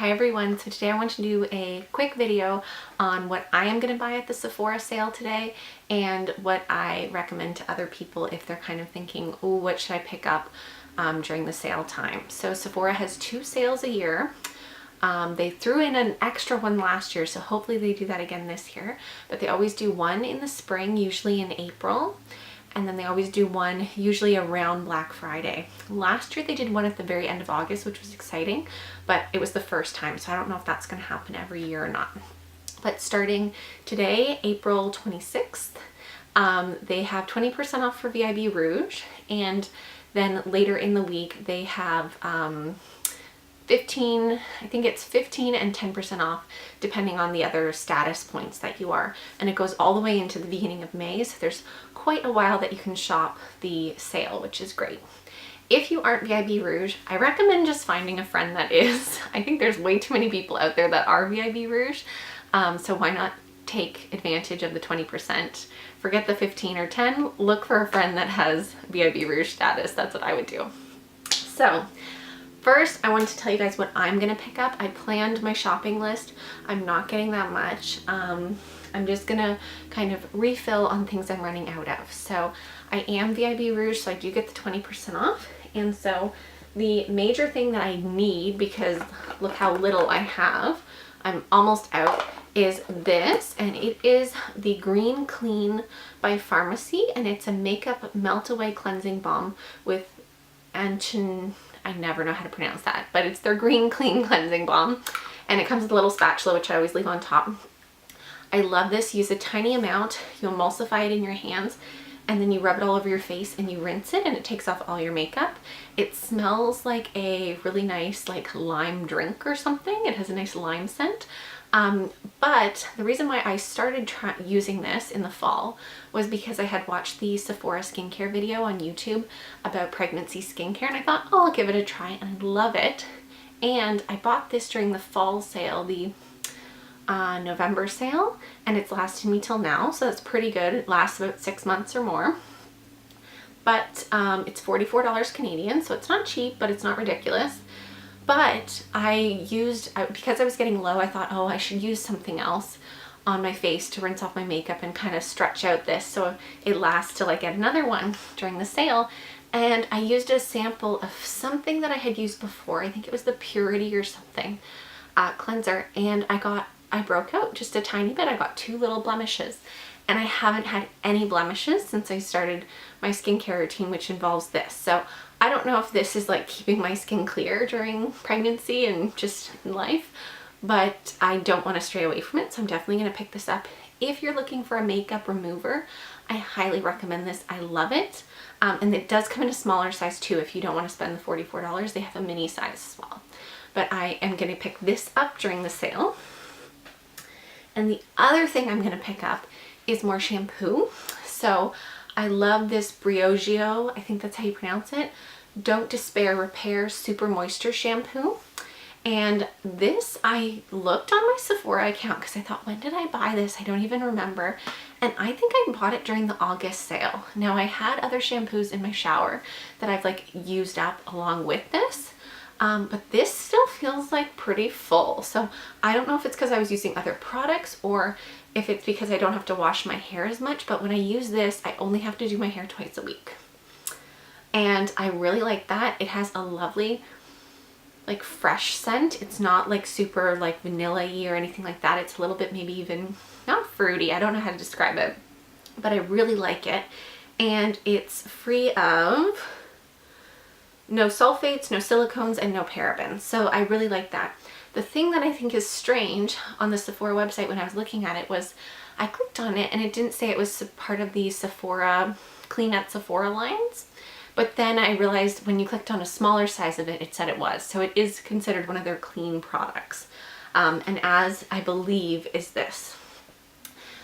Hi everyone, so today I want to do a quick video on what I am going to buy at the Sephora sale today and what I recommend to other people if they're kind of thinking, oh, what should I pick up during the sale time. So Sephora has 2 sales a year. They threw in an extra one last year, so hopefully they do that again this year, but they always do one in the spring, usually in April. And then they always do one usually around Black Friday. Last year they did one at the very end of August, which was exciting, but it was the first time, so I don't know if that's going to happen every year or not. But starting today, April 26th, they have 20% off for VIB Rouge, and then later in the week they have 15 and 10% off depending on the other status points that you are, and it goes all the way into the beginning of May, so there's quite a while that you can shop the sale, which is great. If you aren't VIB Rouge, I recommend just finding a friend that is. I think there's way too many people out there that are VIB Rouge, so why not take advantage of the 20%? Forget the 15 or 10, look for a friend that has VIB Rouge status. That's what I would do. So first, I wanted to tell you guys what I'm going to pick up. I planned my shopping list. I'm not getting that much. I'm just going to kind of refill on things I'm running out of. So I am VIB Rouge, so I do get the 20% off. And so the major thing that I need, because look how little I have, I'm almost out, is this. And it is the Green Clean by Pharmacy. And it's a makeup melt away cleansing balm with I never know how to pronounce that, but it's their Green Clean Cleansing Balm, and it comes with a little spatula, which I always leave on top. I love this. Use a tiny amount, you emulsify it in your hands, and then you rub it all over your face and you rinse it, and it takes off all your makeup. It smells like a really nice like lime drink or something. It has a nice lime scent. But the reason why I started using this in the fall was because I had watched the Sephora skincare video on YouTube about pregnancy skincare, and I thought, oh, I'll give it a try, and I love it. And I bought this during the fall sale, the November sale, and it's lasted me till now, so that's pretty good. It lasts about 6 months or more. But it's $44 Canadian, so it's not cheap, but it's not ridiculous. But because I was getting low, I thought, oh, I should use something else on my face to rinse off my makeup and kind of stretch out this so it lasts till I get another one during the sale. And I used a sample of something that I had used before. I think it was the Purity or something cleanser, and I broke out just a tiny bit. I got 2 little blemishes, and I haven't had any blemishes since I started my skincare routine, which involves this. So I don't know if this is like keeping my skin clear during pregnancy and just in life, but I don't want to stray away from it, so I'm definitely going to pick this up. If you're looking for a makeup remover, I highly recommend this. I love it. And it does come in a smaller size too if you don't want to spend the $44. They have a mini size as well. But I am going to pick this up during the sale. And the other thing I'm going to pick up is more shampoo. So I love this Briogeo, I think that's how you pronounce it, Don't Despair Repair Super Moisture Shampoo. And this, I looked on my Sephora account because I thought, when did I buy this? I don't even remember. And I think I bought it during the August sale. Now, I had other shampoos in my shower that I've like used up along with this. But this still feels like pretty full. So I don't know if it's because I was using other products or if it's because I don't have to wash my hair as much. But when I use this, I only have to do my hair twice a week. And I really like that. It has a lovely like fresh scent. It's not like super like vanilla-y or anything like that. It's a little bit maybe even not fruity. I don't know how to describe it, but I really like it. And it's free of no sulfates, no silicones, and no parabens. So I really like that. The thing that I think is strange on the Sephora website when I was looking at it was I clicked on it and it didn't say it was part of the Sephora Clean at Sephora lines. But then I realized when you clicked on a smaller size of it, it said it was. So it is considered one of their clean products. And as I believe is this.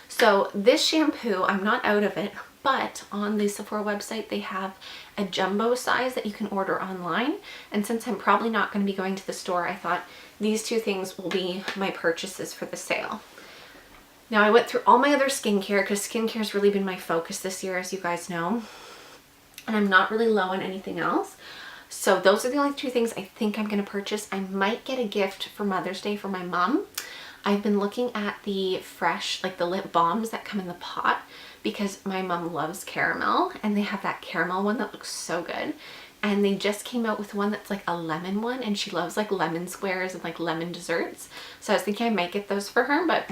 So this shampoo, I'm not out of it, but on the Sephora website, they have a jumbo size that you can order online. And since I'm probably not going to be going to the store, I thought these 2 things will be my purchases for the sale. Now, I went through all my other skincare because skincare has really been my focus this year, as you guys know. And I'm not really low on anything else. So those are the only two things I think I'm going to purchase. I might get a gift for Mother's Day for my mom. I've been looking at the fresh, like the lip balms that come in the pot, because my mom loves caramel, and they have that caramel one that looks so good. And they just came out with one that's like a lemon one, and she loves like lemon squares and like lemon desserts. So I was thinking I might get those for her, but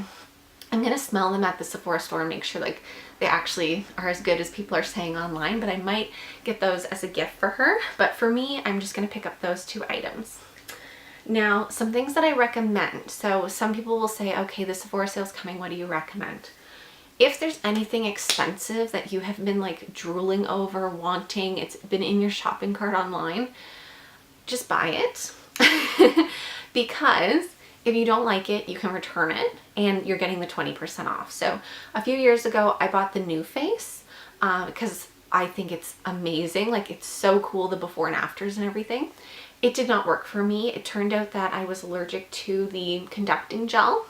I'm gonna smell them at the Sephora store and make sure like they actually are as good as people are saying online. But I might get those as a gift for her. But for me, I'm just gonna pick up those two items. Now, some things that I recommend. So some people will say, okay, the Sephora sale's coming, what do you recommend? If there's anything expensive that you have been like drooling over, wanting, it's been in your shopping cart online, just buy it. Because if you don't like it, you can return it and you're getting the 20% off. So a few years ago, I bought the New Face because I think it's amazing. Like, it's so cool, the before and afters and everything. It did not work for me. It turned out that I was allergic to the conducting gel.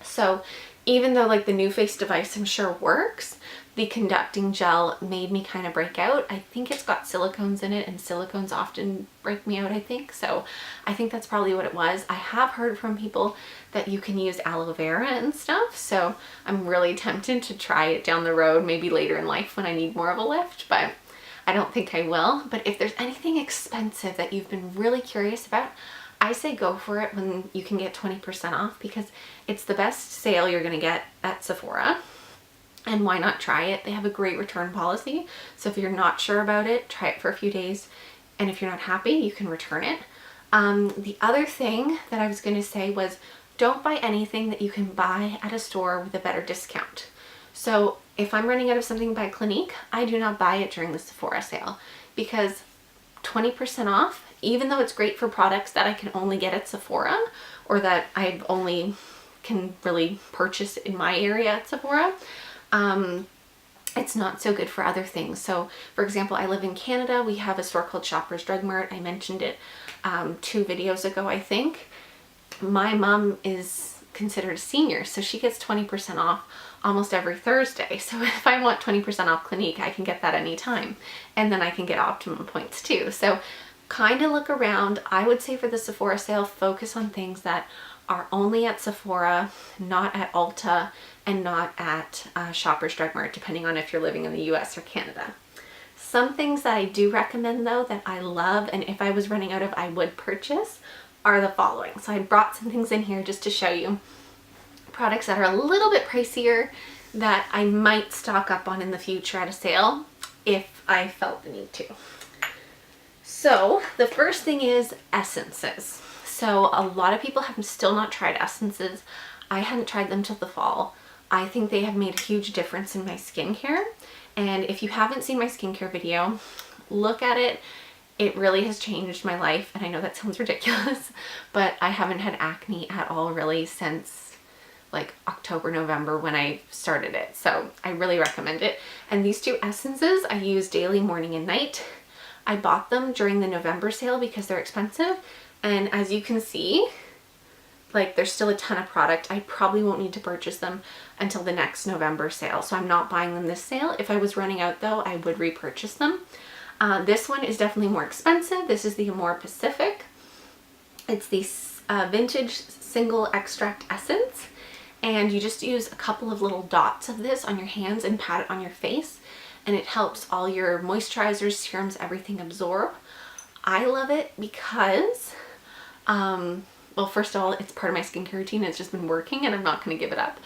So even though like the New Face device I'm sure works, the conducting gel made me kind of break out. I think it's got silicones in it, and silicones often break me out, I think. So I think that's probably what it was. I have heard from people that you can use aloe vera and stuff. So I'm really tempted to try it down the road, maybe later in life when I need more of a lift, but I don't think I will. But if there's anything expensive that you've been really curious about, I say go for it when you can get 20% off, because it's the best sale you're gonna get at Sephora. And why not try it? They have a great return policy. So if you're not sure about it, try it for a few days. And if you're not happy, you can return it. The other thing that I was gonna say was, don't buy anything that you can buy at a store with a better discount. So if I'm running out of something by Clinique, I do not buy it during the Sephora sale, because 20% off, even though it's great for products that I can only get at Sephora, or that I only can really purchase in my area at Sephora, it's not so good for other things. So for example, I live in Canada. We have a store called Shoppers Drug Mart. I mentioned it 2 videos ago, I think. My mom is considered a senior, so she gets 20% off almost every Thursday. So if I want 20% off Clinique, I can get that anytime. And then I can get optimum points too. So kind of look around. I would say for the Sephora sale, focus on things that are only at Sephora, not at Ulta, and not at Shoppers Drug Mart, depending on if you're living in the US or Canada. Some things that I do recommend though, that I love, and if I was running out of I would purchase, are the following. So I brought some things in here just to show you products that are a little bit pricier that I might stock up on in the future at a sale if I felt the need to. So the first thing is essences. So a lot of people have still not tried essences. I hadn't tried them till the fall. I think they have made a huge difference in my skincare. And if you haven't seen my skincare video, look at it. It really has changed my life. And I know that sounds ridiculous, but I haven't had acne at all really since like October, November when I started it. So I really recommend it. And these 2 essences I use daily, morning and night. I bought them during the November sale because they're expensive. And as you can see, like there's still a ton of product. I probably won't need to purchase them until the next November sale. So I'm not buying them this sale. If I was running out though, I would repurchase them. This one is definitely more expensive. This is the Amore Pacific. It's the vintage single extract essence. And you just use a couple of little dots of this on your hands and pat it on your face. And it helps all your moisturizers, serums, everything absorb. I love it because, well, first of all, it's part of my skincare routine. It's just been working and I'm not going to give it up.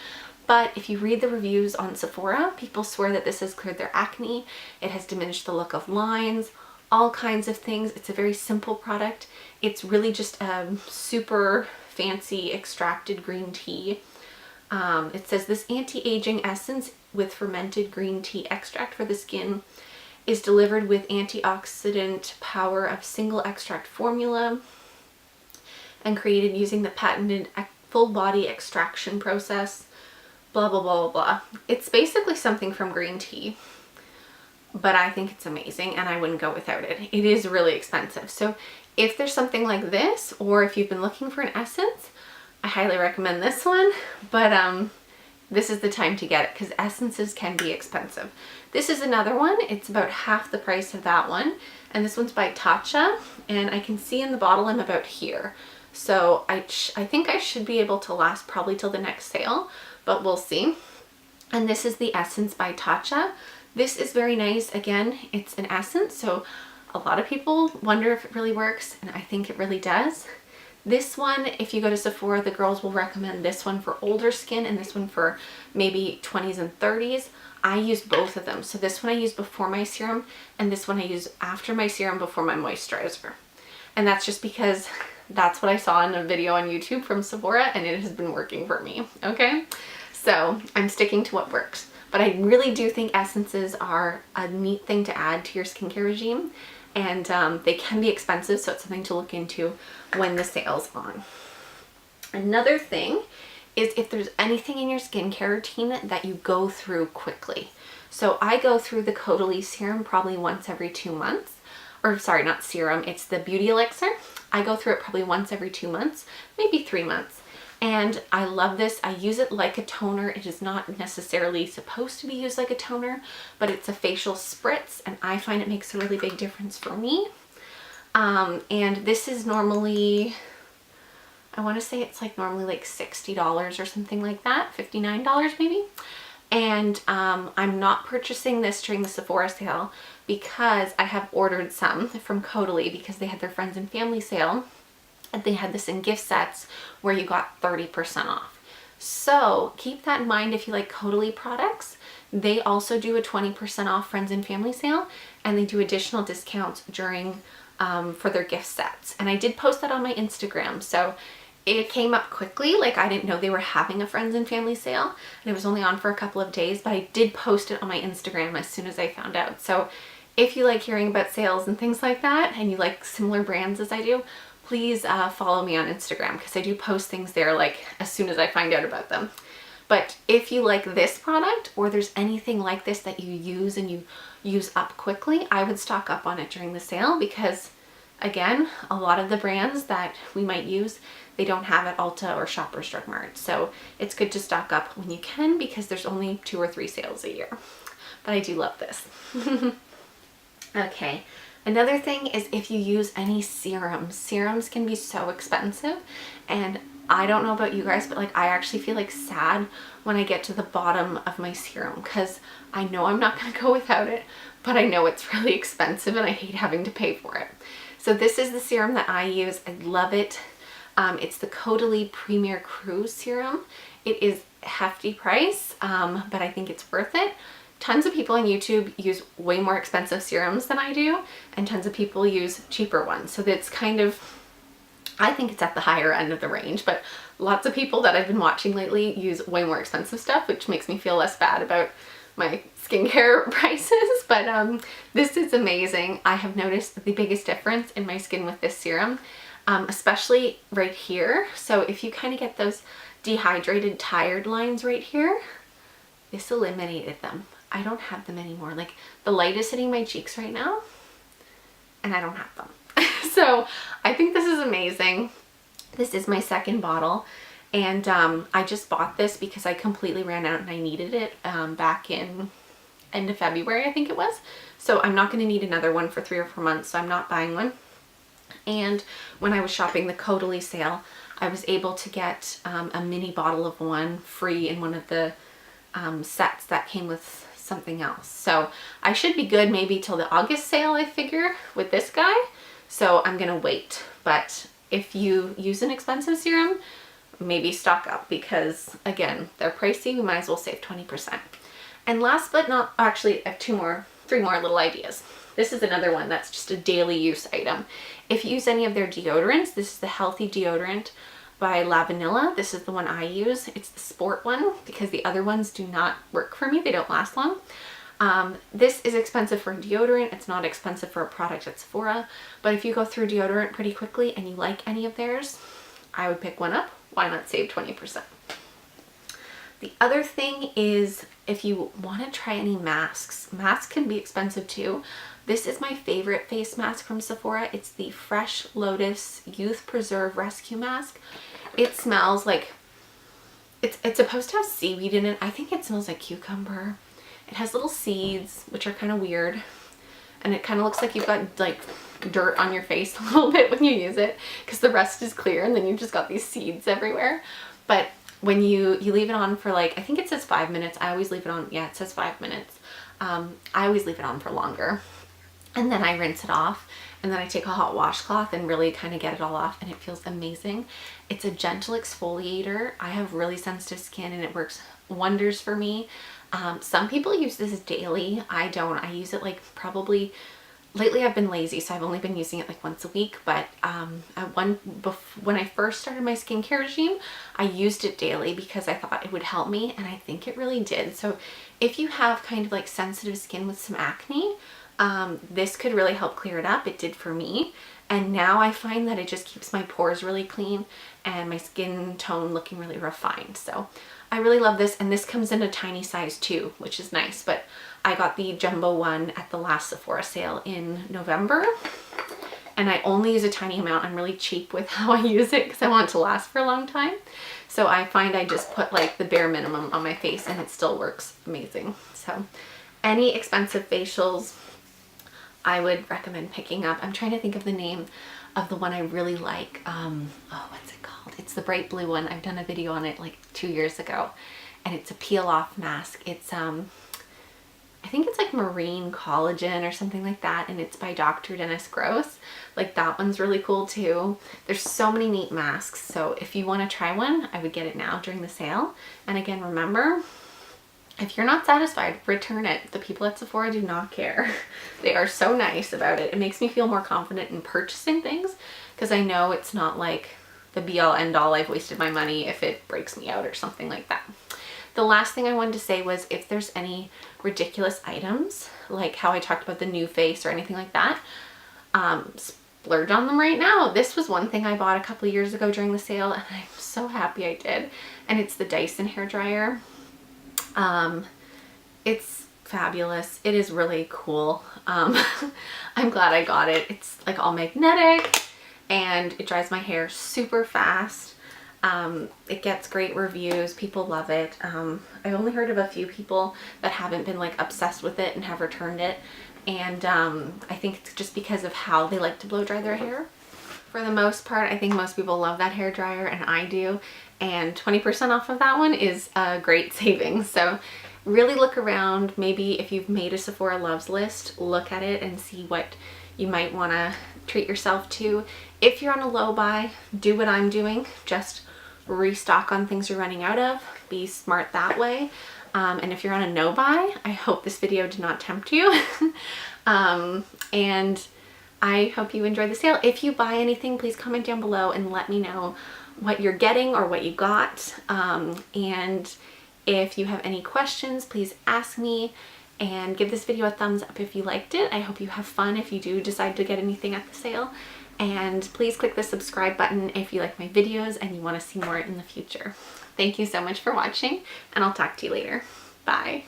But if you read the reviews on Sephora, people swear that this has cleared their acne. It has diminished the look of lines, all kinds of things. It's a very simple product. It's really just a super fancy extracted green tea. It says this anti-aging essence with fermented green tea extract for the skin is delivered with antioxidant power of single extract formula and created using the patented full body extraction process, blah, blah, blah, blah, blah. It's basically something from green tea, but I think it's amazing and I wouldn't go without it. It is really expensive. So if there's something like this, or if you've been looking for an essence, I highly recommend this one, but this is the time to get it because essences can be expensive. This is another one. It's about half the price of that one. and this one's by Tatcha, and I can see in the bottle I'm about here. So I think I should be able to last probably till the next sale, but we'll see. And this is the Essence by Tatcha. This is very nice. Again, it's an essence, so a lot of people wonder if it really works, and I think it really does. This one, if you go to Sephora, the girls will recommend this one for older skin and this one for maybe 20s and 30s. I use both of them. So this one I use before my serum, and this one I use after my serum before my moisturizer. And that's just because that's what I saw in a video on YouTube from Sephora, and it has been working for me, okay? So I'm sticking to what works. But I really do think essences are a neat thing to add to your skincare regime, and they can be expensive, so it's something to look into when the sale's on. Another thing is if there's anything in your skincare routine that you go through quickly. So I go through the Caudalie serum probably once every 2 months. Or sorry, not serum, it's the beauty elixir. I go through it probably once every 2 months, maybe 3 months. And I love this. I use it like a toner. It is not necessarily supposed to be used like a toner, but it's a facial spritz, and I find it makes a really big difference for me. And this is normally, I want to say it's like normally like $60 or something like that, $59 maybe. And I'm not purchasing this during the Sephora sale because I have ordered some from Caudalie because they had their friends and family sale. And they had this in gift sets where you got 30% off. So keep that in mind if you like Caudalie products. They also do a 20% off friends and family sale, and they do additional discounts during for their gift sets. And I did post that on my Instagram, so it came up quickly. Like, I didn't know they were having a friends and family sale, and it was only on for a couple of days, but I did post it on my Instagram as soon as I found out. So if you like hearing about sales and things like that, and you like similar brands as I do, please follow me on Instagram because I do post things there like as soon as I find out about them. But if you like this product, or there's anything like this that you use and you use up quickly, I would stock up on it during the sale because, again, a lot of the brands that we might use, they don't have at Ulta or Shoppers Drug Mart. So it's good to stock up when you can because there's only 2 or 3 sales a year. But I do love this. Okay. Another thing is if you use any serums. Serums can be so expensive, and I don't know about you guys, but like I actually feel like sad when I get to the bottom of my serum because I know I'm not going to go without it, but I know it's really expensive and I hate having to pay for it. So this is the serum that I use. I love it. It's the Caudalie Premier Cruise Serum. It is a hefty price, but I think it's worth it. Tons of people on YouTube use way more expensive serums than I do, and tons of people use cheaper ones. So that's kind of, I think it's at the higher end of the range, but lots of people that I've been watching lately use way more expensive stuff, which makes me feel less bad about my skincare prices. But this is amazing. I have noticed the biggest difference in my skin with this serum, especially right here. So if you kind of get those dehydrated, tired lines right here, this eliminated them. I don't have them anymore. Like, the light is hitting my cheeks right now and I don't have them. So I think this is amazing. This is my second bottle, and I just bought this because I completely ran out and I needed it back in end of February, I think it was. So I'm not going to need another one for 3 or 4 months, so I'm not buying one. And when I was shopping the Caudalie sale, I was able to get a mini bottle of one free in one of the sets that came with something else. So I should be good maybe till the August sale, I figure, with this guy. So I'm gonna wait. But if you use an expensive serum, maybe stock up because, again, they're pricey. We might as well save 20%. And last but not, actually I have 3 more little ideas. This is another one that's just a daily use item. If you use any of their deodorants, this is the Healthy Deodorant by La Vanilla. This is the one I use. It's the sport one because the other ones do not work for me. They don't last long. This is expensive for deodorant. It's not expensive for a product at Sephora, but if you go through deodorant pretty quickly and you like any of theirs, I would pick one up. Why not save 20%? The other thing is if you want to try any masks. Masks can be expensive too. This is my favorite face mask from Sephora. It's the Fresh Lotus Youth Preserve Rescue Mask. It smells like, it's supposed to have seaweed in it. I think it smells like cucumber. It has little seeds, which are kind of weird. and it kind of looks like you've got like dirt on your face a little bit when you use it, because the rest is clear and then you've just got these seeds everywhere. But when you leave it on for like, I think it says 5 minutes. I always leave it on, yeah, it says 5 minutes. I always leave it on for longer. And then I rinse it off, and then I take a hot washcloth and really kind of get it all off, and it feels amazing. It's a gentle exfoliator. I have really sensitive skin and it works wonders for me. Some people use this daily. I don't. I use it like probably, lately I've been lazy, so I've only been using it like once a week, but when I first started my skincare regime, I used it daily because I thought it would help me, and I think it really did. So if you have kind of like sensitive skin with some acne, this could really help clear it up. It did for me. And now I find that it just keeps my pores really clean and my skin tone looking really refined. So I really love this, and this comes in a tiny size too, which is nice, but I got the jumbo one at the last Sephora sale in November, and I only use a tiny amount. I'm really cheap with how I use it because I want it to last for a long time. So I find I just put like the bare minimum on my face and it still works amazing. So any expensive facials, I would recommend picking up. I'm trying to think of the name of the one I really like. Oh, what's it called? It's the bright blue one. I've done a video on it like 2 years ago, and it's a peel off mask. It's I think it's like marine collagen or something like that, and it's by Dr. Dennis Gross. Like that one's really cool too. There's so many neat masks, so if you want to try one, I would get it now during the sale. And again, remember, if you're not satisfied, return it. The people at Sephora do not care. They are so nice about it. It makes me feel more confident in purchasing things, because I know it's not like the be all end all, I've wasted my money if it breaks me out or something like that. The last thing I wanted to say was, if there's any ridiculous items, like how I talked about the new face or anything like that, splurge on them right now. This was one thing I bought a couple of years ago during the sale, and I'm so happy I did. And it's the Dyson hairdryer. It's fabulous. It is really cool. I'm glad I got it. It's like all magnetic and it dries my hair super fast. It gets great reviews. People love it. I only heard of a few people that haven't been like obsessed with it and have returned it. And I think it's just because of how they like to blow dry their hair. For the most part, I think most people love that hair dryer, and I do. And 20% off of that one is a great savings. So really look around. Maybe if you've made a Sephora loves list, look at it and see what you might want to treat yourself to. If you're on a low buy, do what I'm doing. Just restock on things you're running out of. Be smart that way. And if you're on a no buy, I hope this video did not tempt you. And I hope you enjoy the sale. If you buy anything, please comment down below and let me know what you're getting or what you got. And if you have any questions, please ask me, and give this video a thumbs up if you liked it. I hope you have fun if you do decide to get anything at the sale. And please click the subscribe button if you like my videos and you want to see more in the future. Thank you so much for watching, and I'll talk to you later. Bye.